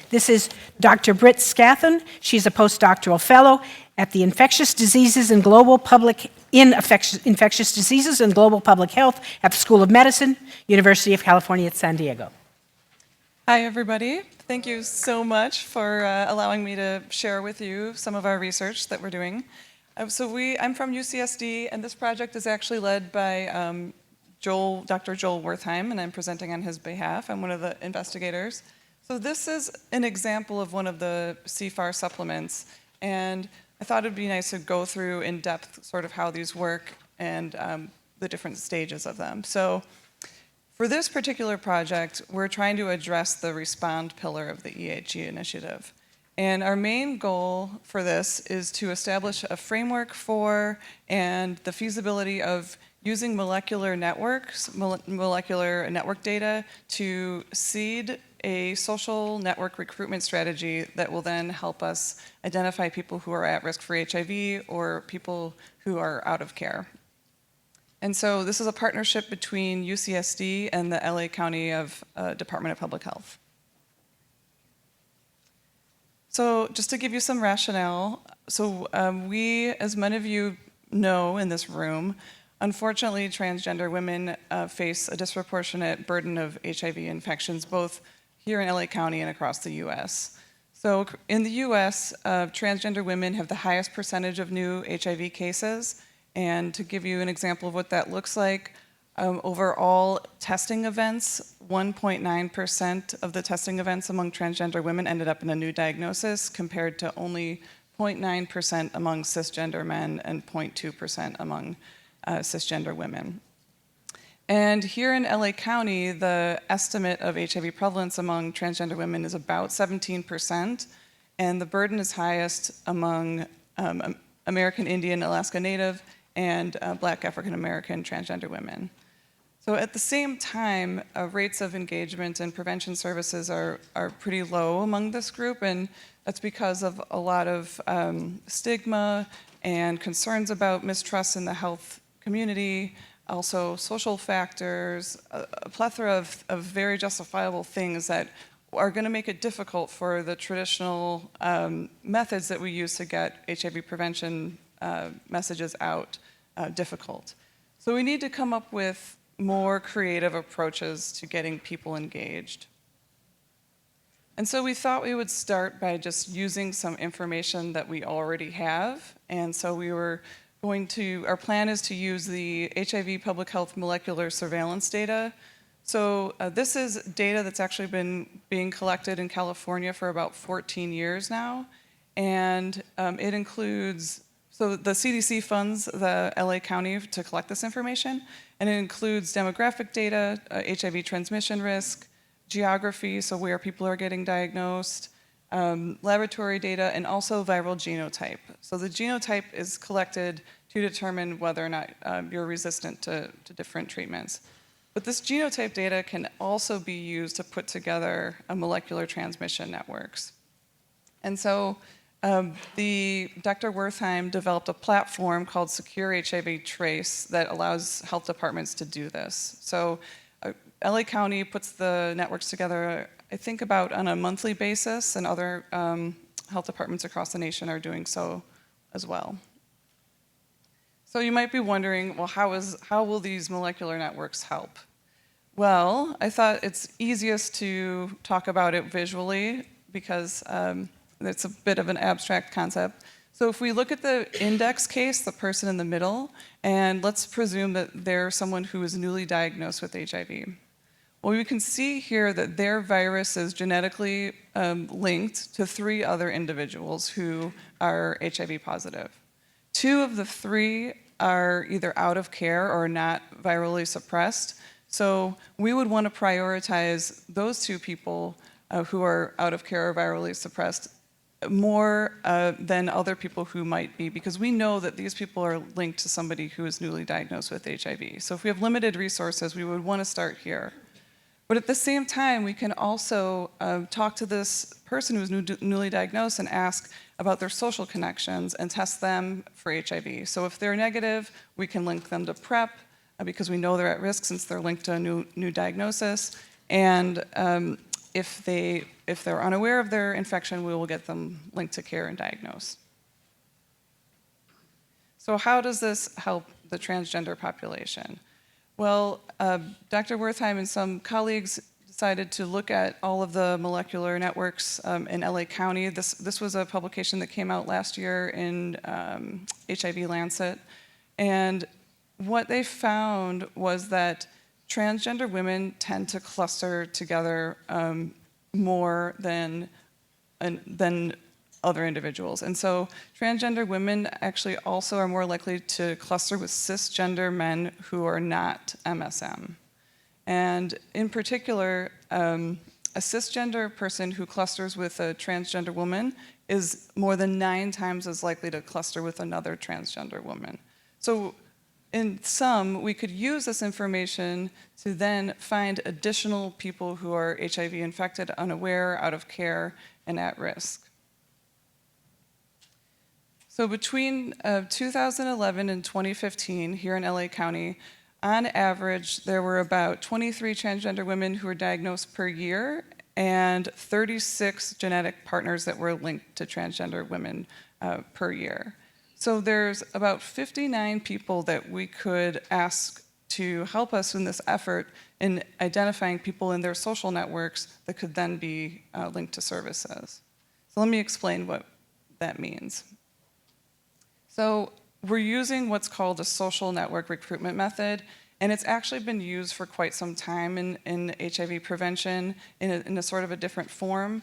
This is Dr. Britt Scathen. She's a postdoctoral fellow at the Infectious Diseases and Global Public Health at the School of Medicine, University of California at San Diego. Hi, everybody. Thank you so much for allowing me to share with you some of our research that we're doing. I'm from UCSD, and this project is actually led by Dr. Joel Wertheim, and I'm presenting on his behalf. I'm one of the investigators. So this is an example of one of the CFAR supplements, and I thought it'd be nice to go through in depth sort of how these work and the different stages of them. So for this particular project, we're trying to address the respond pillar of the EHG initiative. And our main goal for this is to establish a framework for and the feasibility of using molecular networks, molecular network data to seed a social network recruitment strategy that will then help us identify people who are at risk for HIV or people who are out of care. And so this is a partnership between UCSD and the LA County Department of Public Health. So just to give you some rationale, we, as many of you know in this room, unfortunately, transgender women face a disproportionate burden of HIV infections, both here in LA County and across the US. So in the US, transgender women have the highest percentage of new HIV cases. And to give you an example of what that looks like, overall testing events, 1.9% of the testing events among transgender women ended up in a new diagnosis, compared to only 0.9% among cisgender men and 0.2% among cisgender women. And here in LA County, the estimate of HIV prevalence among transgender women is about 17%, and the burden is highest among American Indian, Alaska Native, and Black African American transgender women. So at the same time, rates of engagement and prevention services are pretty low among this group, and that's because of a lot of stigma and concerns about mistrust in the health community, also social factors, a plethora of very justifiable things that are going to make it difficult for the traditional methods that we use to get HIV prevention messages out difficult. So we need to come up with more creative approaches to getting people engaged. And so we thought we would start by just using some information that we already have. And so our plan is to use the HIV public health molecular surveillance data. So this is data that's actually been being collected in California for about 14 years now. And it includes, so the CDC funds the LA County to collect this information, and it includes demographic data, HIV transmission risk, geography, so where people are getting diagnosed, laboratory data, and also viral genotype. So the genotype is collected to determine whether or not you're resistant to different treatments. But this genotype data can also be used to put together a molecular transmission networks. And so Dr. Wertheim developed a platform called Secure HIV Trace that allows health departments to do this. So LA County puts the networks together, I think, about on a monthly basis, and other health departments across the nation are doing so as well. So you might be wondering, well, how will these molecular networks help? Well, I thought it's easiest to talk about it visually because it's a bit of an abstract concept. So if we look at the index case, the person in the middle, and let's presume that they're someone who is newly diagnosed with HIV. Well, we can see here that their virus is genetically linked to 3 other individuals who are HIV positive. 2 of the 3 are either out of care or not virally suppressed. So we would want to prioritize those 2 people who are out of care or virally suppressed more than other people who might be, because we know that these people are linked to somebody who is newly diagnosed with HIV. So if we have limited resources, we would want to start here. But at the same time, we can also talk to this person who's newly diagnosed and ask about their social connections and test them for HIV. So if they're negative, we can link them to PrEP because we know they're at risk since they're linked to a new diagnosis. And if they're unaware of their infection, we will get them linked to care and diagnosed. So how does this help the transgender population? Well, Dr. Wertheim and some colleagues decided to look at all of the molecular networks in LA County. This was a publication that came out last year in HIV Lancet. And what they found was that transgender women tend to cluster together more than other individuals. And so transgender women actually also are more likely to cluster with cisgender men who are not MSM. And in particular, a cisgender person who clusters with a transgender woman is more than 9 times as likely to cluster with another transgender woman. So in sum, we could use this information to then find additional people who are HIV infected, unaware, out of care, and at risk. So between 2011 and 2015, here in LA County, on average, there were about 23 transgender women who were diagnosed per year and 36 genetic partners that were linked to transgender women per year. So there's about 59 people that we could ask to help us in this effort in identifying people in their social networks that could then be linked to services. So let me explain what that means. So we're using what's called a social network recruitment method, and it's actually been used for quite some time in HIV prevention in a sort of a different form.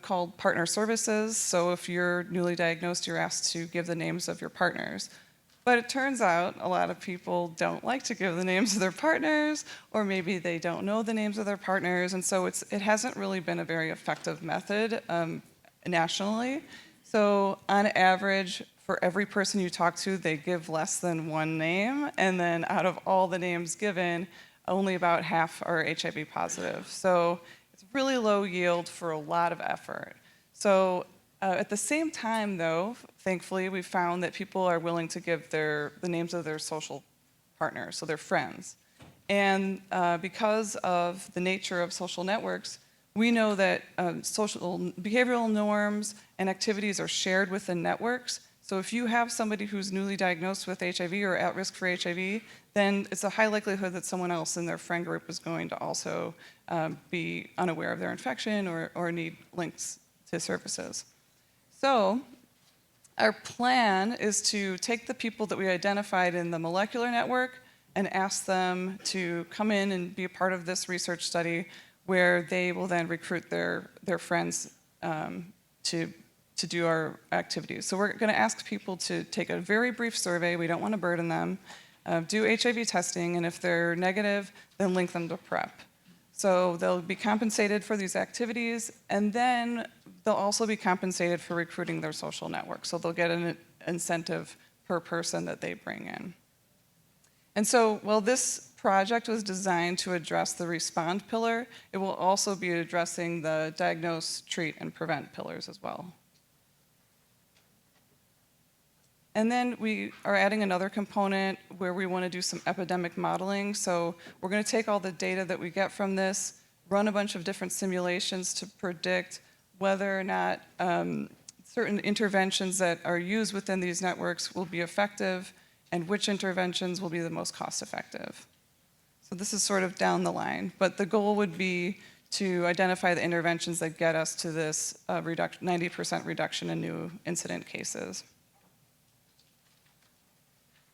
Called partner services. So if you're newly diagnosed, you're asked to give the names of your partners. But it turns out a lot of people don't like to give the names of their partners, or maybe they don't know the names of their partners, and so it hasn't really been a very effective method nationally. So on average, for every person you talk to, they give less than 1 name, and then out of all the names given, only about half are HIV positive. So really low yield for a lot of effort. So at the same time, though, thankfully, we found that people are willing to give the names of their social partners, so their friends. And because of the nature of social networks, we know that social behavioral norms and activities are shared within networks. So if you have somebody who's newly diagnosed with HIV or at risk for HIV, then it's a high likelihood that someone else in their friend group is going to also be unaware of their infection or need links to services. So our plan is to take the people that we identified in the molecular network and ask them to come in and be a part of this research study where they will then recruit their friends to do our activities. So we're going to ask people to take a very brief survey. We don't want to burden them. Do HIV testing, and if they're negative, then link them to PrEP. So they'll be compensated for these activities, and then they'll also be compensated for recruiting their social network. So they'll get an incentive per person that they bring in. And so, while this project was designed to address the respond pillar, it will also be addressing the diagnose, treat, and prevent pillars as well. And then we are adding another component where we want to do some epidemic modeling. So we're going to take all the data that we get from this, run a bunch of different simulations to predict whether or not certain interventions that are used within these networks will be effective and which interventions will be the most cost effective. So this is sort of down the line, but the goal would be to identify the interventions that get us to this 90% reduction in new incident cases.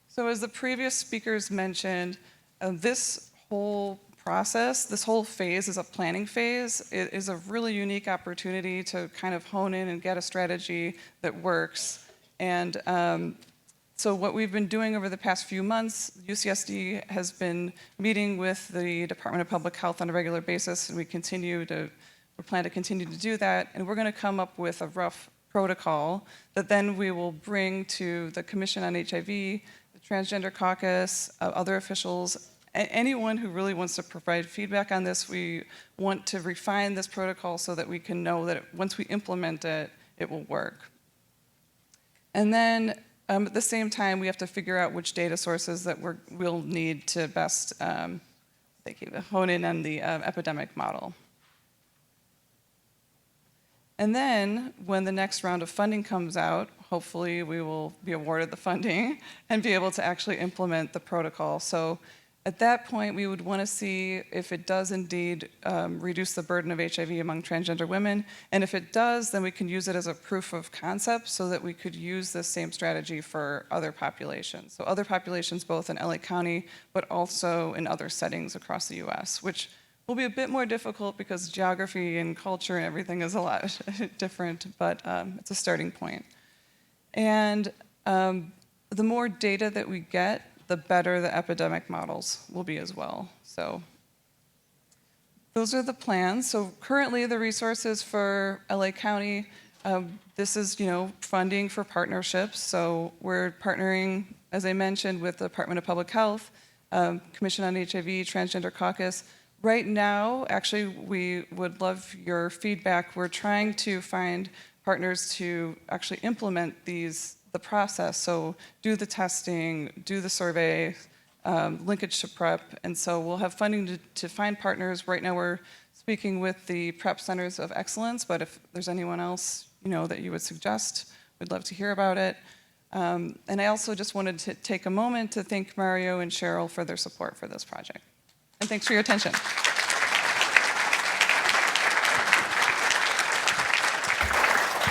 So as the previous speakers mentioned, this whole process, this whole phase is a planning phase. It is a really unique opportunity to kind of hone in and get a strategy that works. And so what we've been doing over the past few months, UCSD has been meeting with the Department of Public Health on a regular basis, and we plan to continue to do that. And we're going to come up with a rough protocol that then we will bring to the Commission on HIV, the Transgender Caucus, other officials, anyone who really wants to provide feedback on this. We want to refine this protocol so that we can know that once we implement it, it will work. And then at the same time, we have to figure out which data sources that we'll need to best hone in on the epidemic model. And then when the next round of funding comes out, hopefully we will be awarded the funding and be able to actually implement the protocol. So at that point, we would want to see if it does indeed reduce the burden of HIV among transgender women. And if it does, then we can use it as a proof of concept so that we could use this same strategy for other populations. So other populations both in LA County, but also in other settings across the US, which will be a bit more difficult because geography and culture and everything is a lot different, but it's a starting point. And the more data that we get, the better the epidemic models will be as well. So those are the plans. So currently the resources for LA County, this is funding for partnerships. So we're partnering, as I mentioned, with the Department of Public Health, Commission on HIV, Transgender Caucus. Right now, actually, we would love your feedback. We're trying to find partners to actually implement the process. So do the testing, do the survey, linkage to PrEP. And so we'll have funding to find partners. Right now we're speaking with the PrEP Centers of Excellence, but if there's anyone else that you would suggest, we'd love to hear about it. And I also just wanted to take a moment to thank Mario and Cheryl for their support for this project. And thanks for your attention.